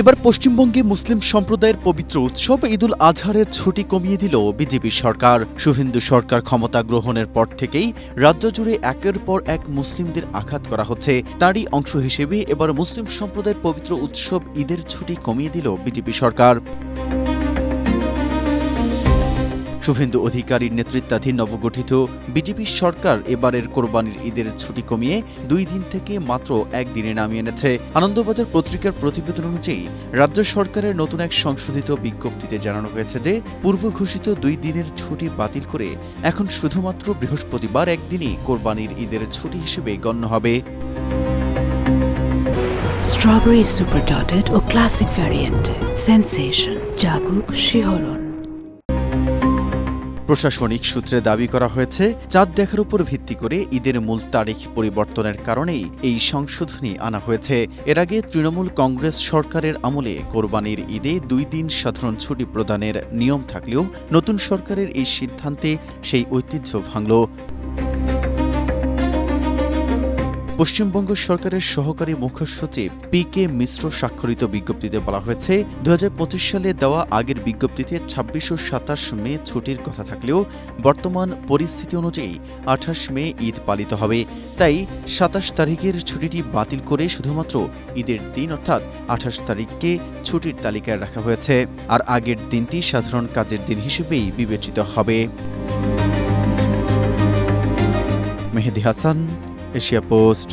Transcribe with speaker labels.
Speaker 1: এবার পশ্চিমবঙ্গে মুসলিম সম্প্রদায়ের পবিত্র উৎসব ঈদুল আজহারের ছুটি কমিয়ে দিল বিজেপি সরকার। শুভেন্দু সরকার ক্ষমতা গ্রহণের পর থেকেই রাজ্য জুড়ে একের পর এক মুসলিমদের আঘাত করা হচ্ছে। তারই অংশ হিসেবে এবার মুসলিম সম্প্রদায়ের পবিত্র উৎসব ঈদের ছুটি কমিয়ে দিল বিজেপি সরকার। শুভেন্দু অধিকারীর নেতৃত্বাধীন নবগঠিত বিজেপি সরকার এবারের কোরবানির ঈদের ছুটি কমিয়ে 2 দিন থেকে মাত্র 1 দিনে নামিয়ে এনেছে। আনন্দবাজার পত্রিকার প্রতিবেদন অনুযায়ী রাজ্য সরকারের নতুন এক সংশোধিত বিজ্ঞপ্তিতে জানানো হয়েছে যে পূর্ব ঘোষিত 2 দিনের ছুটি বাতিল করে এখন শুধুমাত্র বৃহস্পতিবার একদিনই কোরবানির ঈদের ছুটি হিসেবে গণ্য হবে।
Speaker 2: স্ট্রবেরি সুপার ডটেড ও ক্লাসিক ভ্যারিয়েন্ট সেন্সেশন জাগুক শিহরণ।
Speaker 1: প্রশাসনিক সূত্রে দাবি করা হয়েছে, চাঁদ দেখার উপর ভিত্তি করে ঈদের মূল তারিখ পরিবর্তনের কারণেই এই সংশোধনী আনা হয়েছে। এর আগে তৃণমূল কংগ্রেস সরকারের আমলে কোরবানির ঈদে 2 দিন সাধারণ ছুটি প্রদানের নিয়ম থাকলেও নতুন সরকারের এই সিদ্ধান্তে সেই ঐতিহ্য ভাঙল। পশ্চিমবঙ্গ সরকারের সহকারী মুখ্য সচিব পি.কে. মিশ্র স্বাক্ষরিত বিজ্ঞপ্তিতে বলা হয়েছে, 2025 সালে দেওয়া আগের বিজ্ঞপ্তিতে 26 ও 27 মে ছুটির কথা থাকলেও বর্তমান পরিস্থিতি অনুযায়ী 28 মে ঈদ পালিত হবে। তাই 27 তারিখের ছুটিটি বাতিল করে শুধুমাত্র ঈদের দিন অর্থাৎ 28 তারিখকে ছুটির তালিকায় রাখা হয়েছে। আর আগের দিনটি সাধারণ কাজের দিন হিসেবেই বিবেচিত হবে। Mehedi Hasan, Asia post.